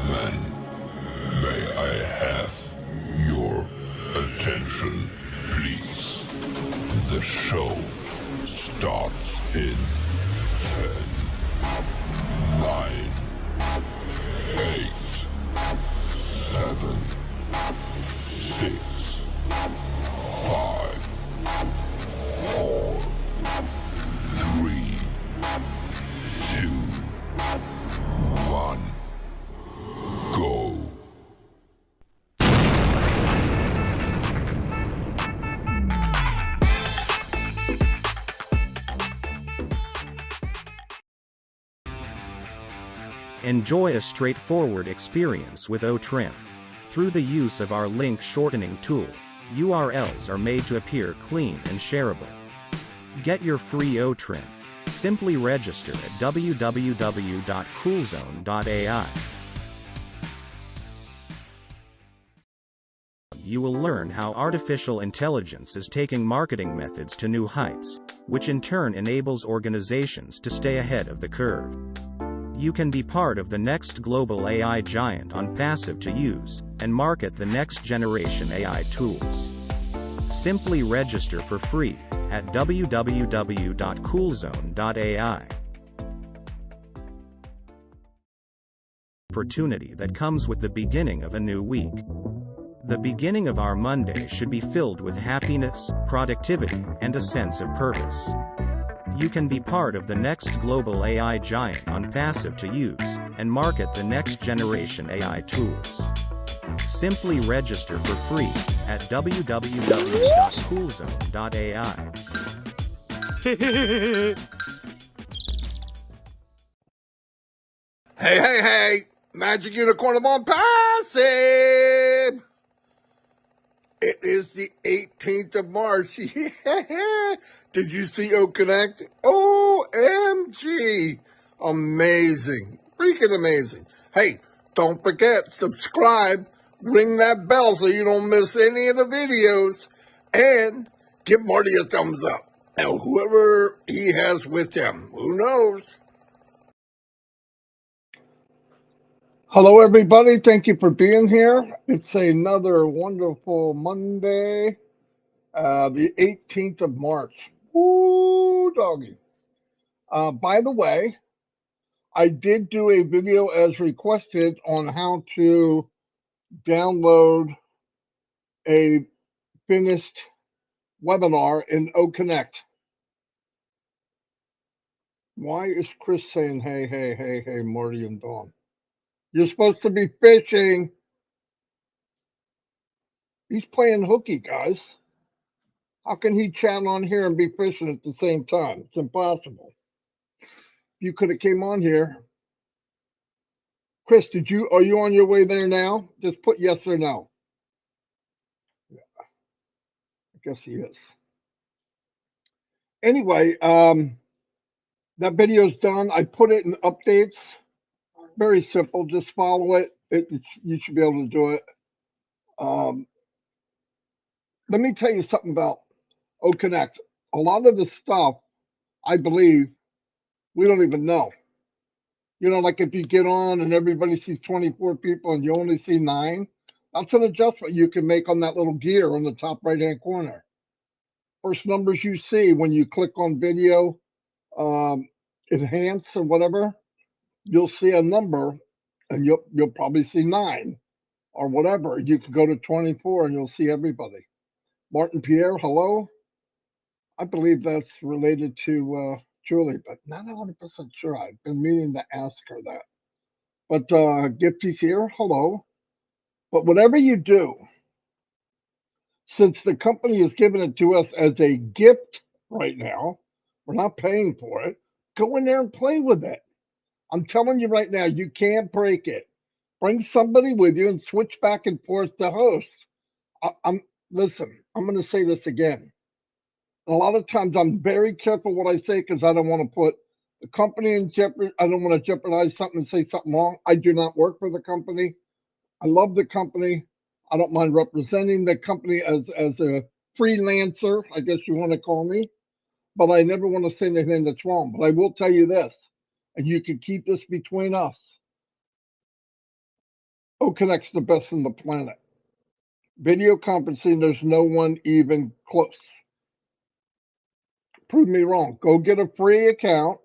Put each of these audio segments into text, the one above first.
Then, may I have your attention, please? The show starts in 10, 9, 8, 7, 6, 5, 4, 3, 2, 1, go. Enjoy a straightforward experience with OTrim. Through the use of our link shortening tool, URLs are made to appear clean and shareable. Get your free OTrim. Simply register at www.coolzone.ai. You will learn how artificial intelligence is taking marketing methods to new heights, which in turn enables organizations to stay ahead of the curve. You can be part of the next global AI giant on passive to use, and market the next generation AI tools. Simply register for free at www.coolzone.ai. Opportunity that comes with the beginning of a new week. The beginning of our Monday should be filled with happiness, productivity, and a sense of purpose. You can be part of the next global AI giant on passive to use, and market the next generation AI tools. Simply register for free at www.coolzone.ai. Hey, Magic Unicorn of ONPASSIVE! It is the 18th of March. Did you see O Connect? OMG! Amazing. Freaking amazing. Hey, don't forget, subscribe, ring that bell so you don't miss any of the videos, and give Marty a thumbs up. Now, whoever he has with him, who knows? Hello, everybody. Thank you for being here. It's another wonderful Monday, the 18th of March. Woo, doggy. By the way, I did do a video as requested on how to download a finished webinar in OConnect. Why is Chris saying, hey, Marty and Dawn? You're supposed to be fishing. He's playing hooky, guys. How can he chat on here and be fishing at the same time? It's impossible. You could have came on here. Chris, are you on your way there now? Just put yes or no. Yeah, I guess he is. Anyway, that video's done. I put it in updates. Very simple. Just follow it. You should be able to do it. Let me tell you something about OConnect. A lot of the stuff, I believe, we don't even know. You know, like if you get on and everybody sees 24 people and you only see 9, that's an adjustment you can make on that little gear on the top right-hand corner. First numbers you see when you click on video, enhance or whatever, you'll see a number and you'll probably see 9 or whatever. You can go to 24 and you'll see everybody. Martin Pierre, hello. I believe that's related to Julie, but not 100% sure. I've been meaning to ask her that. But Gifty's here, hello. But whatever you do, since the company is giving it to us as a gift right now, we're not paying for it, go in there and play with it. I'm telling you right now, you can't break it. Bring somebody with you and switch back and forth to host. Listen, I'm going to say this again. A lot of times I'm very careful what I say because I don't want to put the company in jeopardy. I don't want to jeopardize something and say something wrong. I do not work for the company. I love the company. I don't mind representing the company as a freelancer, I guess you want to call me. But I never want to say anything that's wrong. But I will tell you this, and you can keep this between us. OConnect's the best on the planet. Video conferencing, there's no one even close. Prove me wrong. Go get a free account,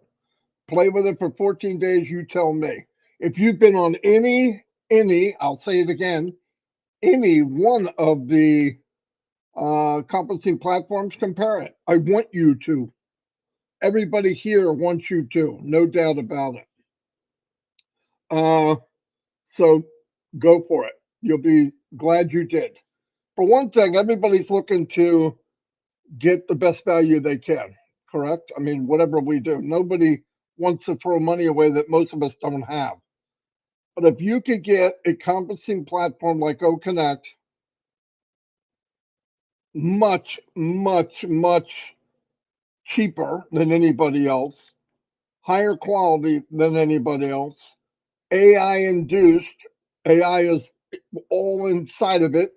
play with it for 14 days, you tell me. If you've been on any, I'll say it again, any one of the conferencing platforms, compare it. I want you to. Everybody here wants you to, no doubt about it. So go for it. You'll be glad you did. For one thing, everybody's looking to get the best value they can, correct? I mean, whatever we do, nobody wants to throw money away that most of us don't have. But if you could get a conferencing platform like OConnect, much, much, much cheaper than anybody else, higher quality than anybody else, AI induced, AI is all inside of it,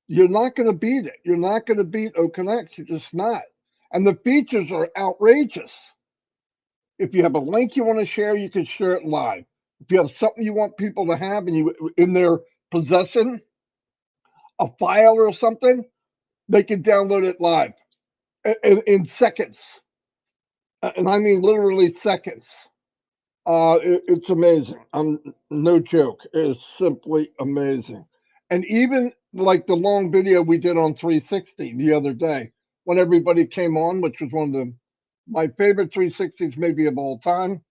you're not going to beat it. You're not going to beat OConnect. You're just not. And the features are outrageous. If you have a link you want to share, you can share it live. If you have something you want people to have and you in their possession, a file or something, they can download it live in seconds. And I mean literally seconds. It's amazing. No joke. It's simply amazing. And even like the long video we did on 360 the other day, when everybody came on, which was one of my favorite 360s maybe of all time.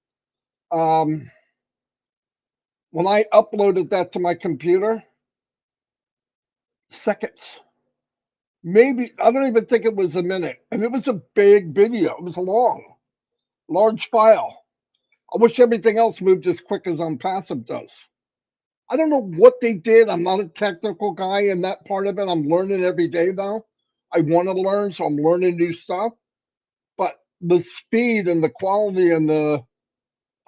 When I uploaded that to my computer, seconds. Maybe, I don't even think it was a minute. And it was a big video. It was long, large file. I wish everything else moved as quick as ONPASSIVE does. I don't know what they did. I'm not a technical guy in that part of it. I'm learning every day, though. I want to learn, so I'm learning new stuff. But the speed and the quality and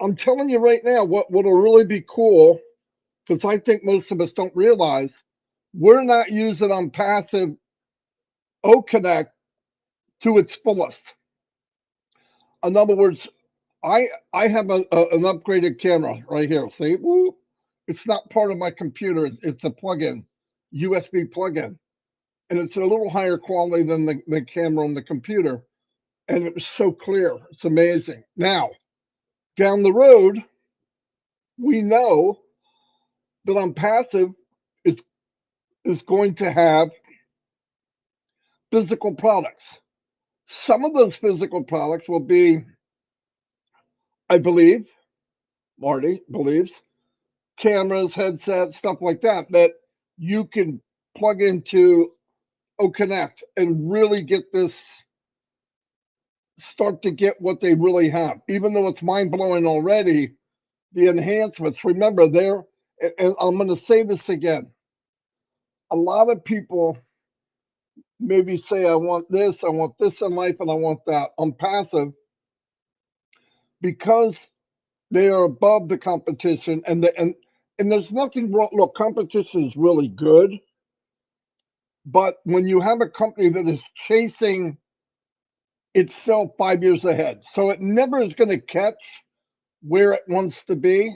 I'm telling you right now, what'll really be cool, because I think most of us don't realize, we're not using ONPASSIVE OConnect to its fullest. In other words, I have an upgraded camera right here. See, woo, it's not part of my computer. It's a plug-in, USB plug-in, and it's a little higher quality than the camera on the computer. And it was so clear. It's amazing. Now, down the road, we know that ONPASSIVE is going to have physical products. Some of those physical products will be, I believe, Marty believes, cameras, headsets, stuff like that you can plug into OConnect and really get this, start to get what they really have. Even though it's mind-blowing already, the enhancements, remember, and I'm going to say this again, a lot of people maybe say, I want this in life, and I want that. ONPASSIVE, because they are above the competition, and there's nothing wrong. Look, competition is really good, but when you have a company that is chasing itself 5 years ahead, so it never is going to catch where it wants to be,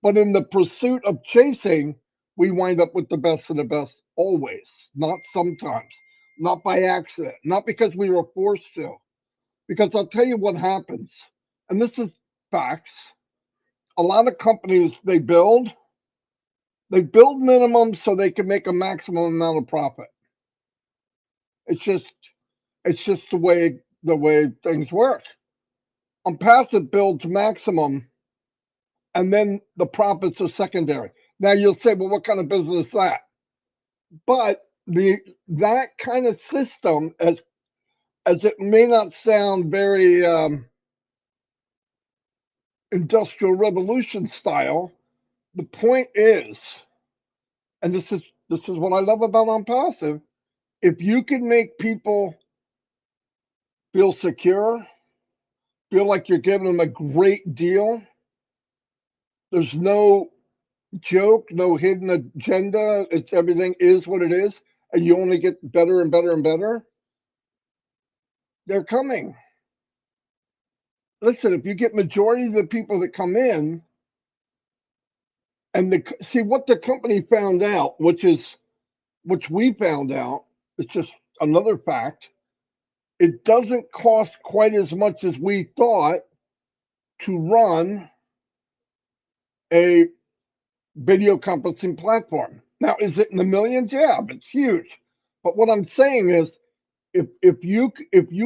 but in the pursuit of chasing, we wind up with the best of the best always, not sometimes, not by accident, not because we were forced to. Because I'll tell you what happens, and this is facts. A lot of companies, they build minimum so they can make a maximum amount of profit. It's just the way things work. ONPASSIVE builds maximum, and then the profits are secondary. Now you'll say, well, what kind of business is that? But that kind of system, as it may not sound very industrial revolution style, the point is, and this is what I love about ONPASSIVE, if you can make people feel secure, feel like you're giving them a great deal, there's no joke, no hidden agenda, it's everything is what it is, and you only get better and better and better, they're coming. Listen, if you get majority of the people that come in, And see what the company found out, which we found out, it's just another fact. It doesn't cost quite as much as we thought to run a video conferencing platform. Now, is it in the millions? Yeah, it's huge. But what I'm saying is, if you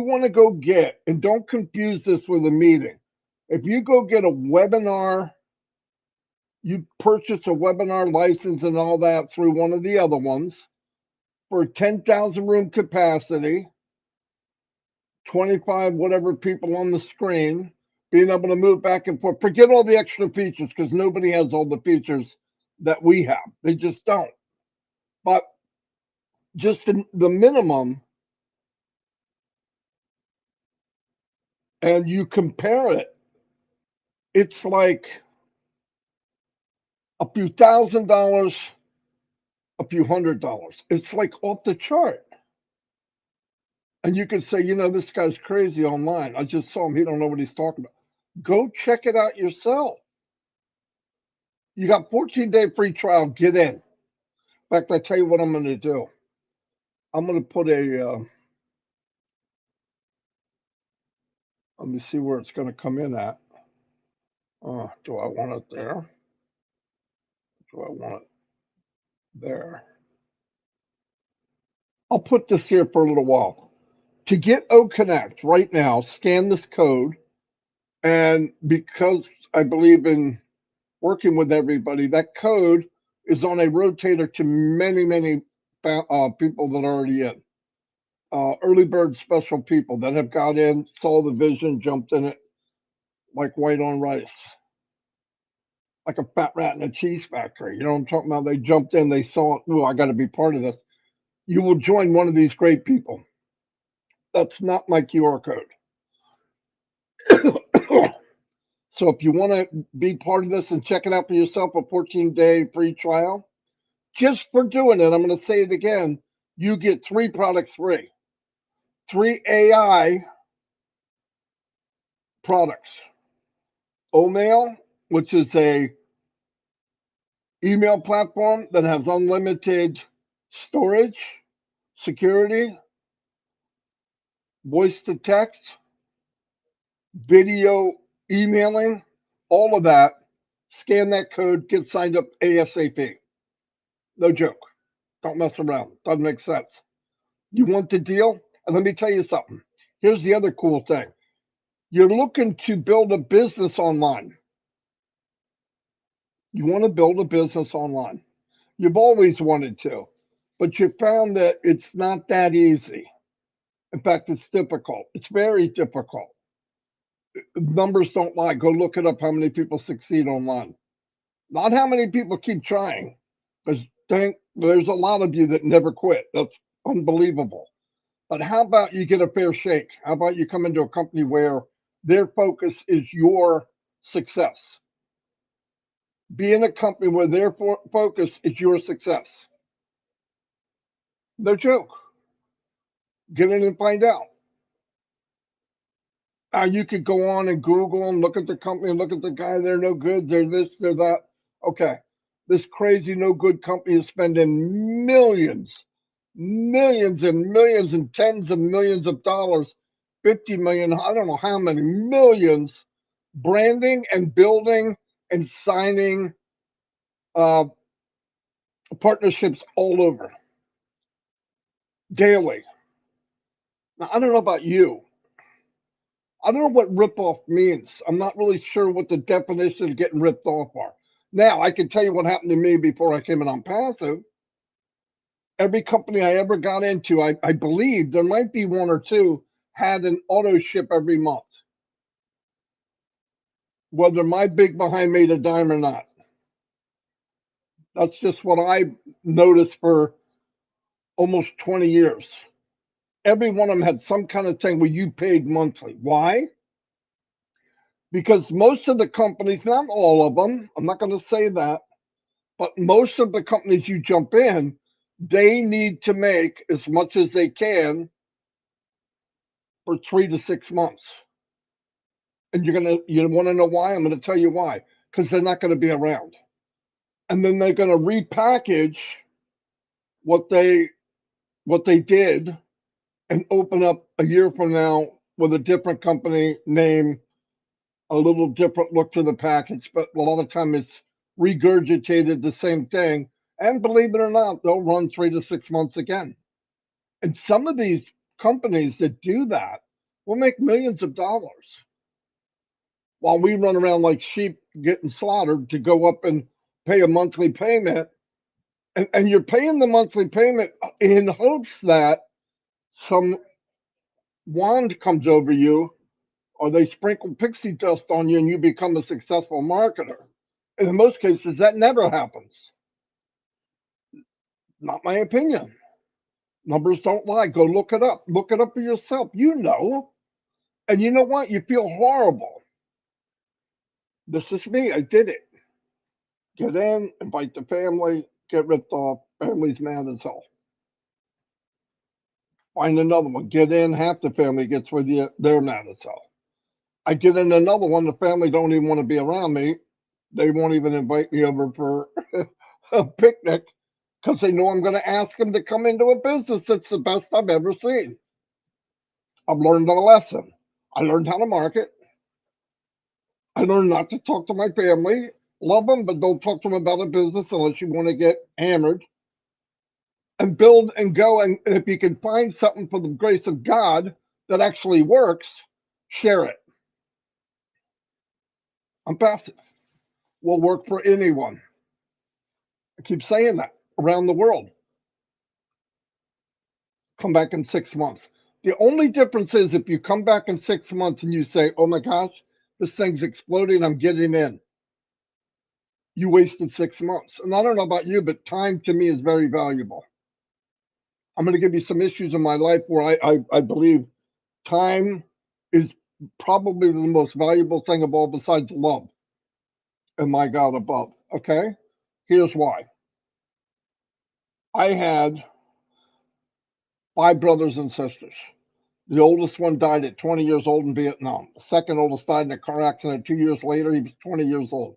want to go get, and don't confuse this with a meeting, if you go get a webinar, you purchase a webinar license and all that through one of the other ones for 10,000 room capacity, 25 whatever people on the screen, being able to move back and forth. Forget all the extra features, because nobody has all the features that we have. They just don't. But just the minimum, and you compare it, it's like a few $1,000s, a few $100s. It's like off the chart. And you can say, you know, this guy's crazy online. I just saw him. He don't know what he's talking about. Go check it out yourself. You got 14-day free trial. Get in. In fact, I tell you what I'm going to do. I'm going to put a, let me see where it's going to come in at. Do I want it there? Do I want it there? I'll put this here for a little while. To get OConnect right now, scan this code. And because I believe in working with everybody, that code is on a rotator to many, many people that are already in. Early bird special people that have got in, saw the vision, jumped in it like white on rice, like a fat rat in a cheese factory. You know what I'm talking about? They jumped in, they saw it. Oh, I got to be part of this. You will join one of these great people. That's not my QR code. So if you want to be part of this and check it out for yourself, a 14-day free trial, just for doing it, I'm going to say it again, you get 3 products free. 3 AI products. Omail, which is a email platform that has unlimited storage, security, voice to text, video emailing, all of that. Scan that code, get signed up ASAP. No joke. Don't mess around. Doesn't make sense. You want the deal? And let me tell you something. Here's the other cool thing. You're looking to build a business online. You want to build a business online. You've always wanted to, but you found that it's not that easy. In fact, it's difficult. It's very difficult. Numbers don't lie. Go look it up how many people succeed online. Not how many people keep trying, because there's a lot of you that never quit. That's unbelievable. But how about you get a fair shake? How about you come into a company where their focus is your success? Be in a company where their focus is your success. No joke. Get in and find out. You could go on and Google and look at the company, look at the guy. They're no good. They're this, they're that. Okay. This crazy no good company is spending millions, millions and millions and tens of millions of dollars, 50 million, I don't know how many millions, branding and building and signing partnerships all over daily. Now, I don't know about you. I don't know what ripoff means. I'm not really sure what the definition of getting ripped off are. Now, I can tell you what happened to me before I came in on passive. Every company I ever got into, I believe there might be 1 or 2, had an auto ship every month. Whether my big behind made a dime or not. That's just what I noticed for almost 20 years. Every one of them had some kind of thing where you paid monthly. Why? Because most of the companies, not all of them, I'm not going to say that, but most of the companies you jump in, they need to make as much as they can for 3 to 6 months. And you want to know why? I'm going to tell you why. Because they're not going to be around. and then they're going to repackage what they did and open up a year from now with a different company name, a little different look to the package, but a lot of time it's regurgitated the same thing. And believe it or not, they'll run 3 to 6 months again. And some of these companies that do that will make millions of dollars while we run around like sheep getting slaughtered to go up and pay a monthly payment. And you're paying the monthly payment in hopes that some wand comes over you or they sprinkle pixie dust on you and you become a successful marketer. And in most cases, that never happens. Not my opinion. Numbers don't lie. Go look it up. Look it up for yourself. You know. And you know what? You feel horrible. This is me. I did it. Get in, invite the family, get ripped off. Family's mad as hell. Find another one. Get in, half the family gets with you. They're mad as hell. I get in another one. The family don't even want to be around me. They won't even invite me over for a picnic because they know I'm going to ask them to come into a business that's the best I've ever seen. I've learned a lesson. I learned how to market. I learned not to talk to my family. Love them, but don't talk to them about a business unless you want to get hammered. And build and go. And if you can find something for the grace of God that actually works, share it. I'm passive. Will work for anyone. I keep saying that around the world. Come back in 6 months. The only difference is if you come back in 6 months and you say, oh my gosh, this thing's exploding, I'm getting in. You wasted 6 months. And I don't know about you, but time to me is very valuable. I'm going to give you some issues in my life where I believe time is probably the most valuable thing of all besides love and my God above. Okay? Here's why. I had 5 brothers and sisters. The oldest one died at 20 years old in Vietnam. The second oldest died in a car accident 2 years later. He was 20 years old.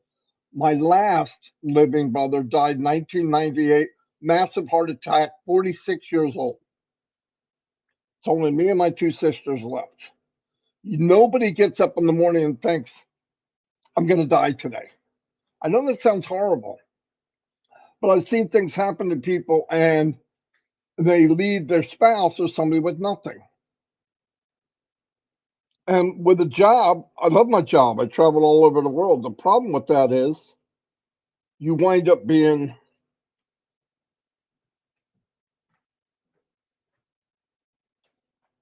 My last living brother died in 1998, massive heart attack, 46 years old. It's only me and my 2 sisters left. Nobody gets up in the morning and thinks, I'm going to die today. I know that sounds horrible, but I've seen things happen to people and they leave their spouse or somebody with nothing. And with a job, I love my job. I travel all over the world. The problem with that is you wind up being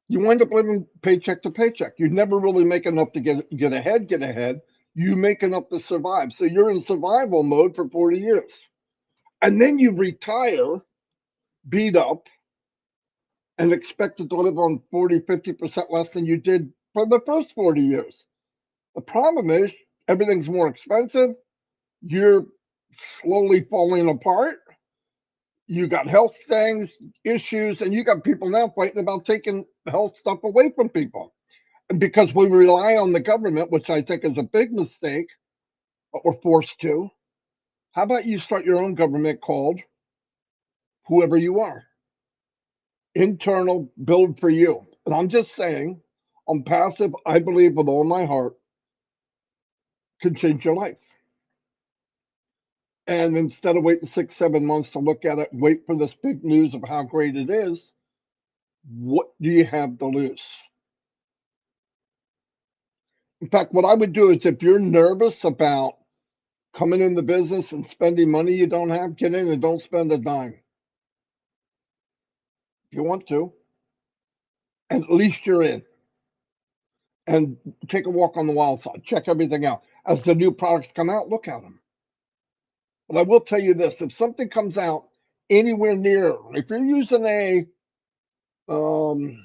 living paycheck to paycheck. You never really make enough to get ahead. You make enough to survive. So you're in survival mode for 40 years. And then you retire, beat up, and expected to live on 40, 50% less than you did for the first 40 years. The problem is everything's more expensive. You're slowly falling apart. You got health things, issues, and you got people now fighting about taking health stuff away from people. And because we rely on the government, which I think is a big mistake, but we're forced to, how about you start your own government called whoever you are? Internal, build for you. And I'm just saying, I'm passive, I believe with all my heart, can change your life. And instead of waiting 6, 7 months to look at it, wait for this big news of how great it is, what do you have to lose? In fact, what I would do is if you're nervous about coming in the business and spending money you don't have, get in and don't spend a dime. If you want to, and at least you're in. And take a walk on the wild side. Check everything out. As the new products come out, look at them. But I will tell you this, if something comes out anywhere near, if you're using a video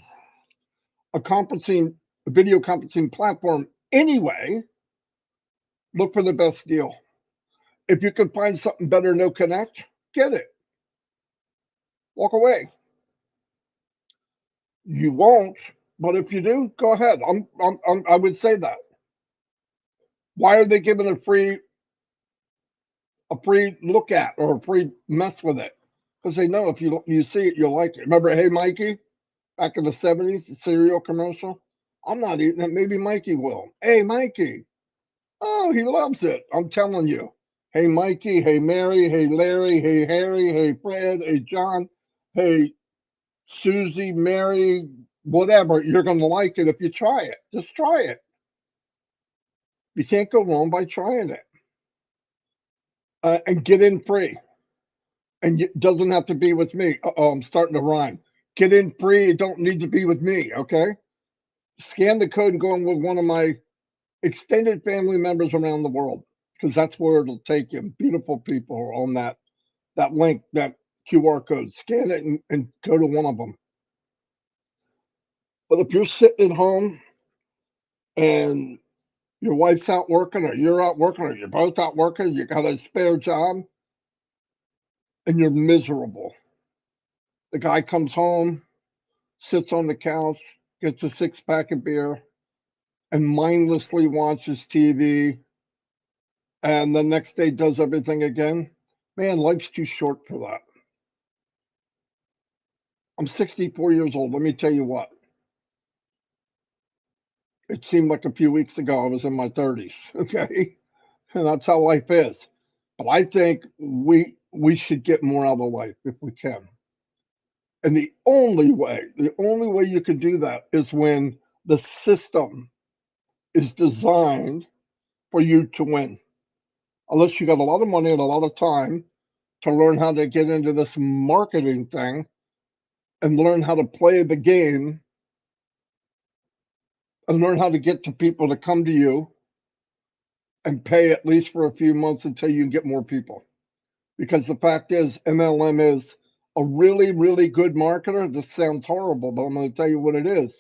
conferencing platform anyway, look for the best deal. If you can find something better, no connect, get it. Walk away. You won't, but if you do, go ahead. I would say that. Why are they giving a free a free look at or a free mess with it because they know if you see it, you'll like it. Remember, Hey Mikey, back in the 70s, the cereal commercial? I'm not eating it. Maybe Mikey will. Hey Mikey. Oh, he loves it. I'm telling you. Hey Mikey, hey Mary, hey Larry, hey Harry, hey Fred, hey John, hey Susie, Mary, whatever. You're going to like it if you try it. Just try it. You can't go wrong by trying it. And get in free. And it doesn't have to be with me. Uh-oh, I'm starting to rhyme. Get in free. It don't need to be with me, okay? Scan the code and go in with one of my extended family members around the world because that's where it'll take you. Beautiful people on that link, that QR code. Scan it and go to one of them. But if you're sitting at home and your wife's out working or you're out working or you're both out working, you got a spare job, and you're miserable. The guy comes home, sits on the couch, gets a six-pack of beer, and mindlessly watches TV, and the next day does everything again. Man, life's too short for that. I'm 64 years old. Let me tell you what. It seemed like a few weeks ago I was in my 30s, okay? And that's how life is. But I think we should get more out of life if we can. And the only way you can do that is when the system is designed for you to win. Unless you got a lot of money and a lot of time to learn how to get into this marketing thing and learn how to play the game and learn how to get to people to come to you and pay at least for a few months until you get more people. Because the fact is, MLM is a really, really good marketer. This sounds horrible, but I'm going to tell you what it is.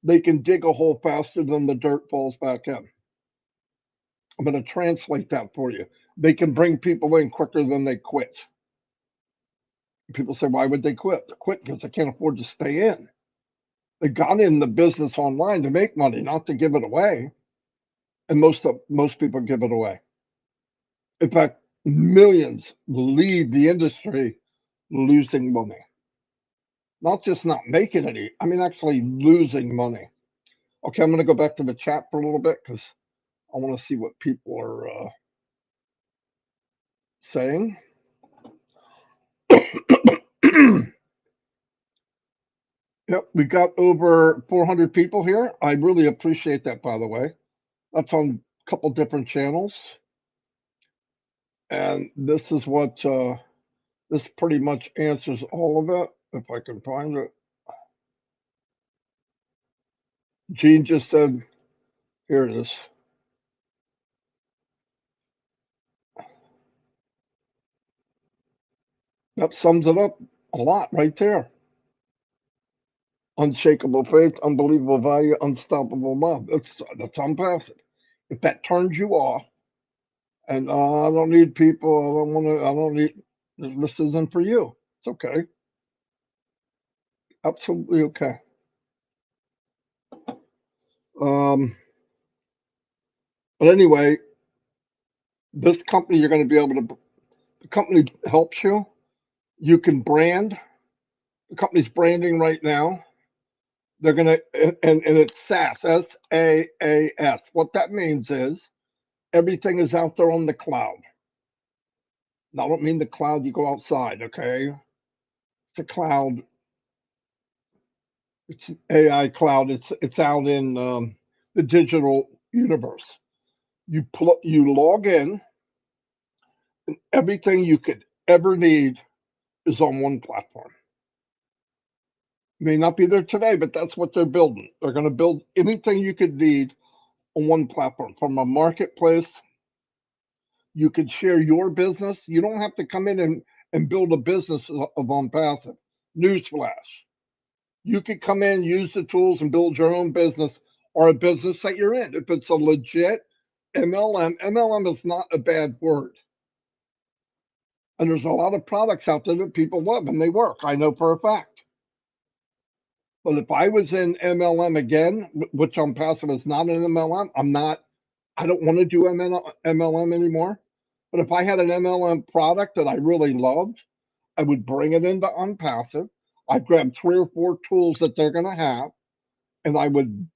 They can dig a hole faster than the dirt falls back in. I'm going to translate that for you. They can bring people in quicker than they quit. People say, why would they quit? They quit because they can't afford to stay in. They got in the business online to make money, not to give it away. And most people give it away. In fact, millions leave the industry losing money. Not just not making any, I mean actually losing money. Okay, I'm going to go back to the chat for a little bit because I want to see what people are saying. Yep, we got over 400 people here. I really appreciate that, by the way. That's on a couple different channels. And this is what, this pretty much answers all of it, if I can find it. Gene just said, here it is. That sums it up a lot right there. Unshakable faith, unbelievable value, unstoppable love. That's unpassive. If that turns you off, and I don't need people, I don't need, this isn't for you. It's okay. Absolutely okay. But anyway, this company, you're going to be able to, the company helps you. You can brand. The company's branding right now. They're going to, and it's SaaS, SaaS. What that means is everything is out there on the cloud. Now, I don't mean the cloud you go outside, okay? It's a cloud. It's AI cloud. It's out in the digital universe. You log in, and everything you could ever need is on one platform. May not be there today, but that's what they're building. They're going to build anything you could need on one platform. From a marketplace, you could share your business. You don't have to come in and build a business of ONPASSIVE. Newsflash. You could come in, use the tools, and build your own business or a business that you're in. If it's a legit MLM is not a bad word. And there's a lot of products out there that people love and they work. I know for a fact. But if I was in MLM again, which ONPASSIVE is not an MLM, I don't want to do MLM anymore. But if I had an MLM product that I really loved, I would bring it into ONPASSIVE. I'd grab 3 or 4 tools that they're going to have, and I would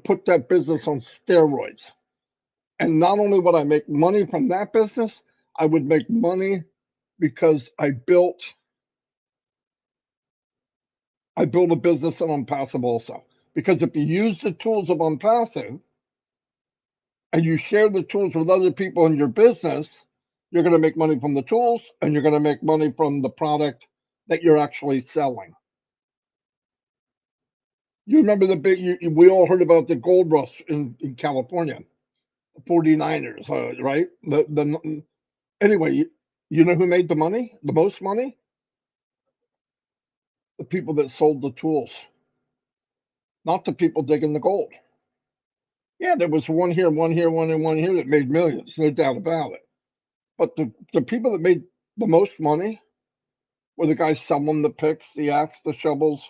put that business on steroids. And not only would I make money from that business, I would make money because I built a business on ONPASSIVE also. Because if you use the tools of ONPASSIVE and you share the tools with other people in your business, you're going to make money from the tools and you're going to make money from the product that you're actually selling. You remember we all heard about the gold rush in California, 49ers, right? Anyway, you know who made the money, the most money? The people that sold the tools, not the people digging the gold. Yeah, there was one here, one here, one and one here that made millions, no doubt about it. But the people that made the most money were the guys selling the picks, the axe, the shovels,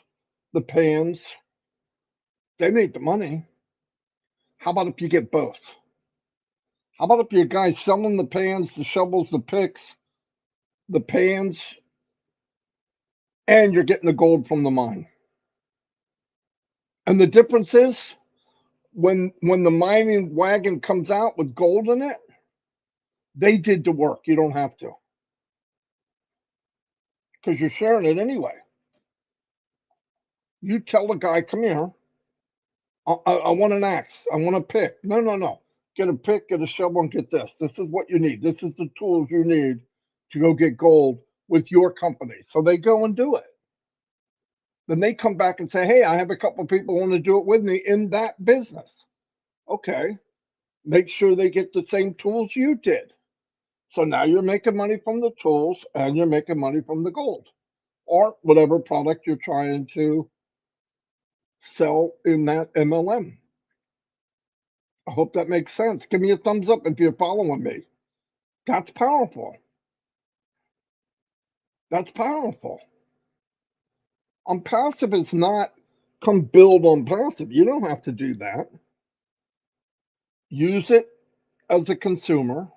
the pans. They made the money. How about if you get both? How about if you're a guy selling the pans, the shovels, the picks, the pans, and you're getting the gold from the mine? And the difference is when the mining wagon comes out with gold in it, they did the work. You don't have to, because you're sharing it anyway. You tell the guy, come here, I want an axe, I want a pick. No. Get a pick, get a shovel, and get this. This is what you need. This is the tools you need to go get gold with your company. So they go and do it. Then they come back and say, hey, I have a couple of people who want to do it with me in that business. Okay, make sure they get the same tools you did. So now you're making money from the tools and you're making money from the gold or whatever product you're trying to sell in that MLM. I hope that makes sense. Give me a thumbs up if you're following me. That's powerful. That's powerful. ONPASSIVE is not come build ONPASSIVE. You don't have to do that. Use it as a consumer.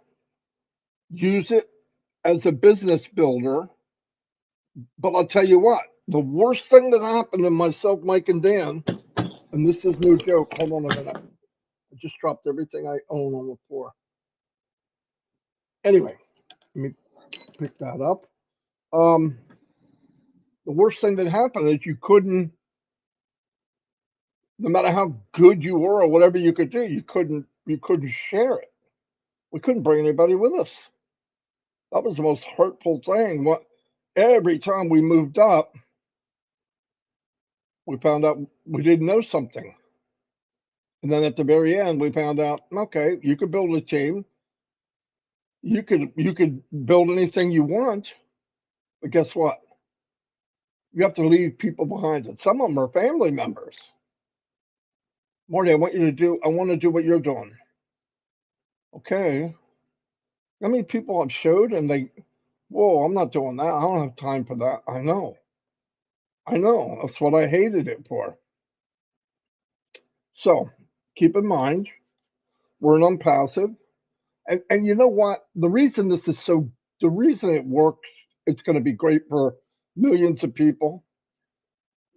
Use it as a business builder. But I'll tell you what, the worst thing that happened to myself, Mike, and Dan, and this is no joke. Hold on a minute. I just dropped everything I own on the floor. Anyway, let me pick that up. The worst thing that happened is you couldn't, no matter how good you were or whatever you could do, you couldn't share it. We couldn't bring anybody with us. That was the most hurtful thing. Every time we moved up, we found out we didn't know something. And then at the very end, we found out, okay, you could build a team. You could build anything you want, but guess what? You have to leave people behind, and some of them are family members. Marty, I want to do what you're doing. Okay. How many people I've showed and whoa, I'm not doing that. I don't have time for that. I know. That's what I hated it for. So keep in mind, we're an ONPASSIVE. And you know what? The reason it works, it's going to be great for millions of people.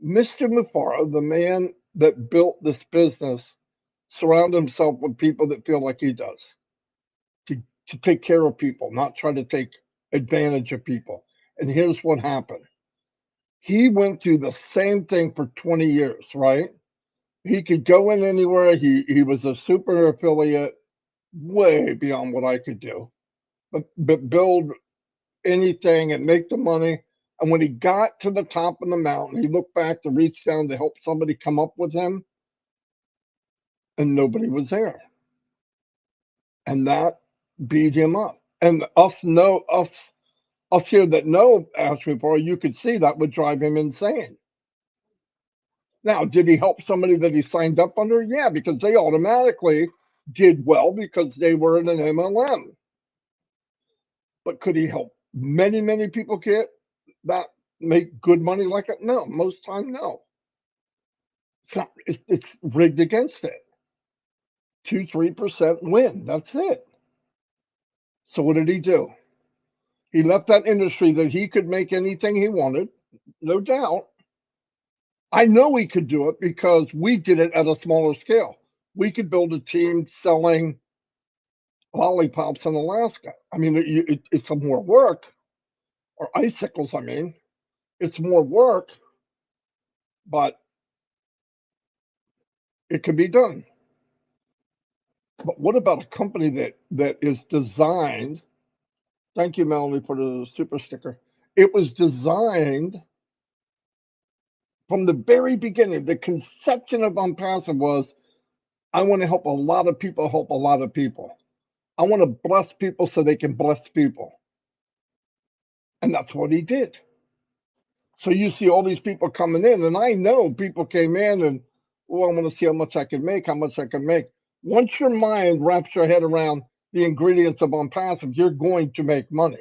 Mr. Mufareh, the man that built this business, surround himself with people that feel like he does, to take care of people, not try to take advantage of people. And here's what happened. He went through the same thing for 20 years, right? He could go in anywhere. He was a super affiliate, way beyond what I could do, but build anything and make the money. And when he got to the top of the mountain, he looked back to reach down to help somebody come up with him, and nobody was there. And that beat him up. And us here that know Ash Mufareh, you could see that would drive him insane. Now, did he help somebody that he signed up under? Yeah, because they automatically did well because they were in an MLM. But could he help many, many people get that, make good money like it? No, most time, no. It's rigged against it. 2-3% win. That's it. So what did he do? He left that industry that he could make anything he wanted, no doubt. I know he could do it because we did it at a smaller scale. We could build a team selling lollipops in Alaska. I mean, it's some more work, or icicles, I mean. It's more work, but it can be done. But what about a company that is designed? Thank you, Melanie, for the super sticker. It was designed from the very beginning. The conception of ONPASSIVE was, I want to help a lot of people help a lot of people. I want to bless people so they can bless people. And that's what he did. So you see all these people coming in, and I know people came in and, well, I want to see how much I can make, how much I can make. Once your mind wraps your head around the ingredients of ONPASSIVE, you're going to make money.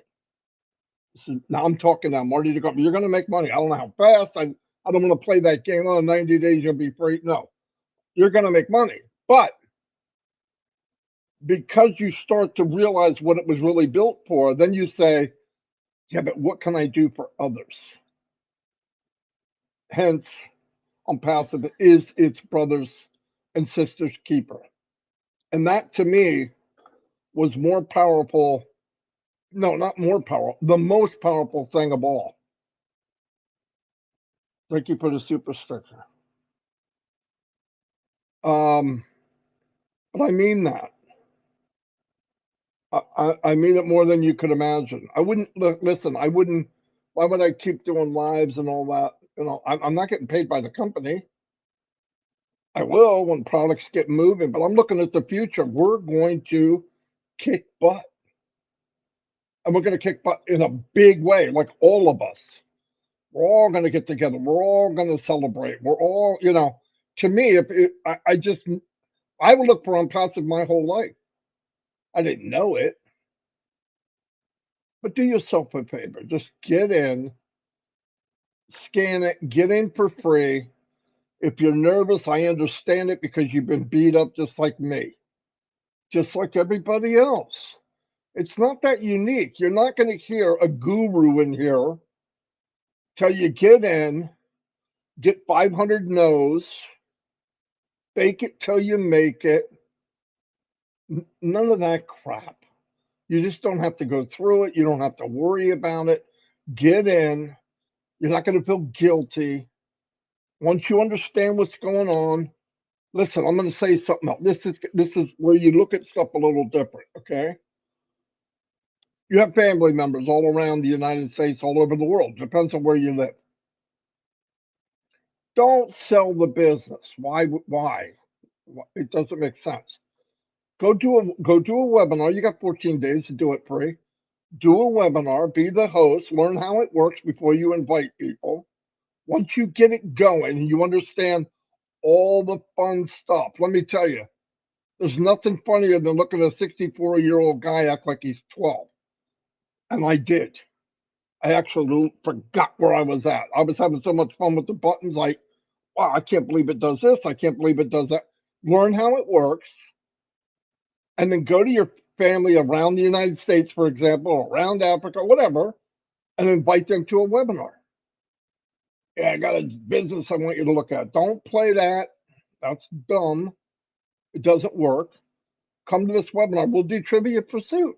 So now I'm talking now, Marty, you're going to make money. I don't know how fast. I don't want to play that game. Oh, 90 days, you'll be free. No, you're going to make money. But because you start to realize what it was really built for, then you say, yeah, but what can I do for others? Hence, ONPASSIVE is its brothers and sisters keeper. And that to me was more powerful. No, not more powerful, the most powerful thing of all. Thank you for the super sticker. But I mean that. I mean it more than you could imagine. I wouldn't listen. I wouldn't. Why would I keep doing lives and all that? You know, I'm not getting paid by the company. I will when products get moving, but I'm looking at the future. We're going to kick butt, and we're going to kick butt in a big way, like all of us. We're all going to get together. We're all going to celebrate. We're all, you know. To me, I would look for ONPASSIVE my whole life. I didn't know it. But do yourself a favor. Just get in, scan it, get in for free. If you're nervous, I understand it because you've been beat up just like me, just like everybody else. It's not that unique. You're not going to hear a guru in here tell you get in, get 500 no's, fake it till you make it. None of that crap. You just don't have to go through it. You don't have to worry about it. Get in. You're not going to feel guilty. Once you understand what's going on, listen, I'm going to say something else. This is where you look at stuff a little different, okay? You have family members all around the United States, all over the world. Depends on where you live. Don't sell the business. Why? It doesn't make sense. Go do a webinar. You got 14 days to do it free. Do a webinar, be the host, learn how it works before you invite people. Once you get it going, you understand all the fun stuff. Let me tell you, there's nothing funnier than looking at a 64-year-old guy act like he's 12. And I did. I actually forgot where I was at. I was having so much fun with the buttons, like, wow, I can't believe it does this. I can't believe it does that. Learn how it works, and then go to your family around the United States, for example, or around Africa, whatever, and invite them to a webinar. Yeah, I got a business I want you to look at. Don't play that. That's dumb. It doesn't work. Come to this webinar. We'll do Trivia Pursuit.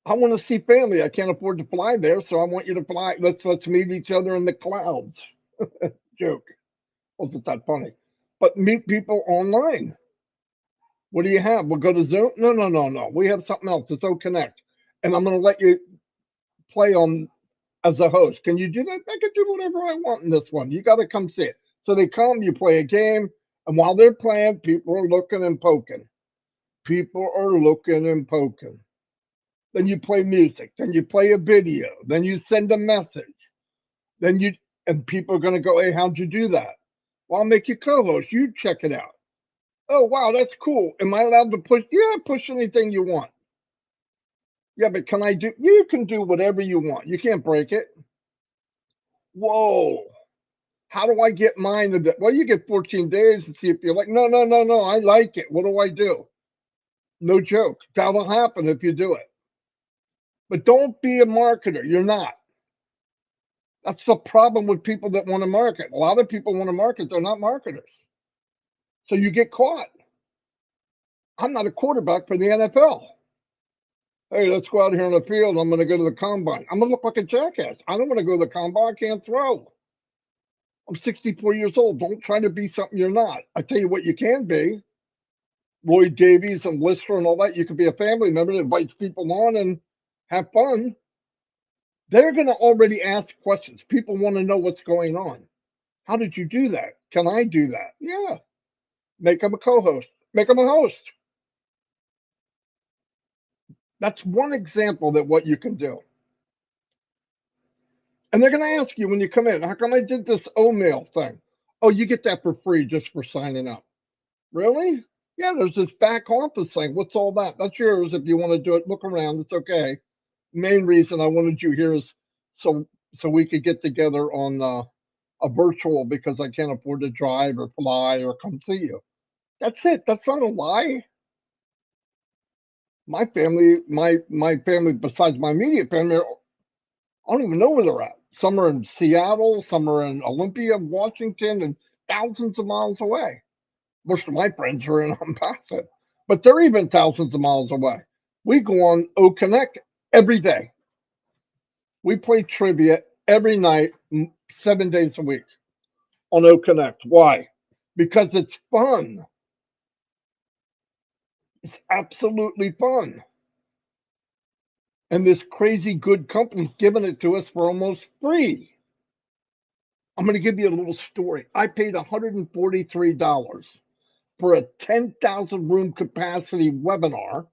I want to see family. I can't afford to fly there, so I want you to fly. Let's meet each other in the clouds. Joke. Wasn't that funny? But meet people online. What do you have? We'll go to Zoom? No. We have something else. It's OConnect. And I'm going to let you play on as a host. Can you do that? I can do whatever I want in this one. You got to come see it. So they come, you play a game, and while they're playing, people are looking and poking. People are looking and poking. Then you play music. Then you play a video. Then you send a message. And people are going to go, hey, how'd you do that? Well, I'll make you co-host. You check it out. Oh, wow, that's cool. Am I allowed to push? Yeah, push anything you want. Yeah, but you can do whatever you want. You can't break it. Whoa. How do I get mine? Well, you get 14 days to see if you're like, no. I like it. What do I do? No joke. That'll happen if you do it. But don't be a marketer. You're not. That's the problem with people that want to market. A lot of people want to market. They're not marketers. So you get caught. I'm not a quarterback for the NFL. Hey, let's go out here in the field. I'm going to go to the combine. I'm going to look like a jackass. I don't want to go to the combine. I can't throw. I'm 64 years old. Don't try to be something you're not. I tell you what you can be. Roy Davies and Lister and all that. You could be a family member that invites people on and have fun. They're going to already ask questions. People want to know what's going on. How did you do that? Can I do that? Yeah. Make them a co-host. Make them a host. That's one example that what you can do. And they're going to ask you when you come in, how come I did this O-mail thing? Oh, you get that for free just for signing up. Really? Yeah, there's this back office thing. What's all that? That's yours if you want to do it. Look around. It's okay. Main reason I wanted you here is so we could get together on a virtual because I can't afford to drive or fly or come see you. That's it. That's not a lie. My family, my family, besides my immediate family, I don't even know where they're at. Some are in Seattle, some are in Olympia, Washington, and thousands of miles away. Most of my friends are in Unpassive, but they're even thousands of miles away. We go on O Connect every day. We play trivia every night, 7 days a week on O Connect. Why? Because it's fun. It's absolutely fun. And this crazy good company's giving it to us for almost free. I'm going to give you a little story. I paid $143 for a 10,000 room capacity webinar.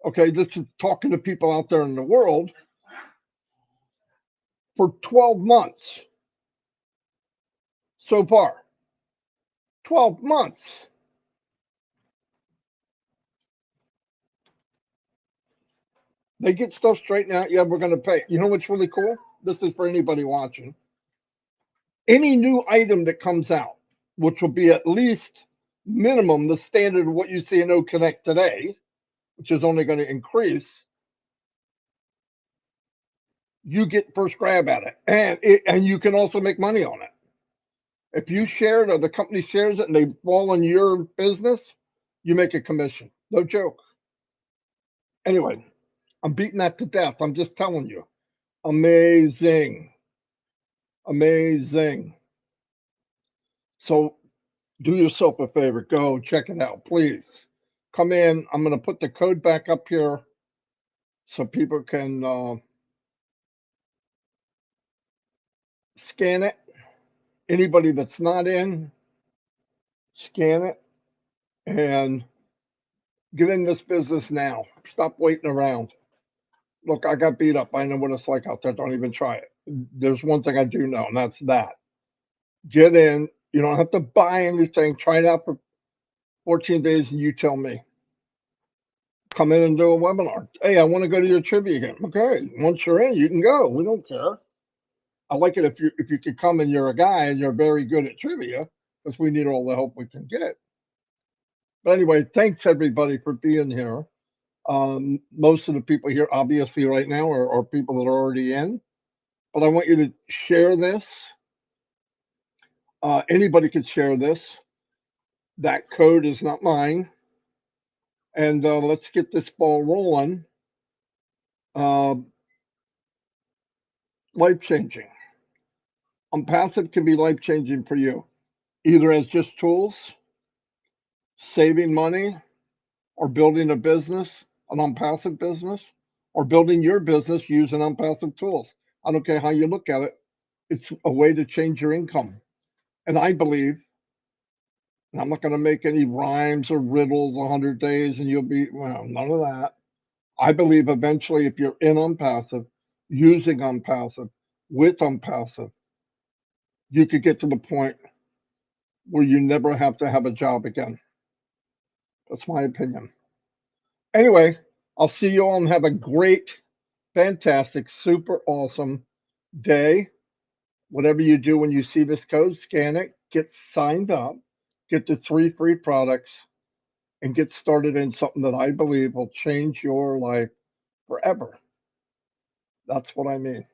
Okay, this is talking to people out there in the world for 12 months so far. 12 months. They get stuff straightened out. Yeah, we're going to pay. You know what's really cool? This is for anybody watching. Any new item that comes out, which will be at least minimum the standard of what you see in O Connect today, which is only going to increase, you get first grab at it. And you can also make money on it. If you share it or the company shares it and they fall on your business, you make a commission. No joke. Anyway, I'm beating that to death. I'm just telling you. Amazing. Amazing. So do yourself a favor. Go check it out, please. Come in. I'm going to put the code back up here so people can scan it. Anybody that's not in, scan it and get in this business now. Stop waiting around. Look, I got beat up. I know what it's like out there. Don't even try it. There's one thing I do know, and that's that. Get in. You don't have to buy anything. Try it out for 14 days, and you tell me. Come in and do a webinar. Hey, I want to go to your trivia game. Okay, once you're in, you can go. We don't care. I like it if you could come and you're a guy and you're very good at trivia, because we need all the help we can get. But anyway, thanks everybody for being here. Most of the people here, obviously, right now are people that are already in. But I want you to share this. Anybody could share this. That code is not mine. And let's get this ball rolling. Life-changing. Unpassive can be life-changing for you, either as just tools, saving money, or building a business, an unpassive business, or building your business using unpassive tools. I don't care how you look at it. It's a way to change your income. And I believe, and I'm not going to make any rhymes or riddles 100 days and you'll be, well, none of that. I believe eventually if you're in unpassive, using unpassive, with unpassive, you could get to the point where you never have to have a job again. That's my opinion. Anyway, I'll see you all and have a great, fantastic, super awesome day. Whatever you do when you see this code, scan it, get signed up, get the 3 free products, and get started in something that I believe will change your life forever. That's what I mean.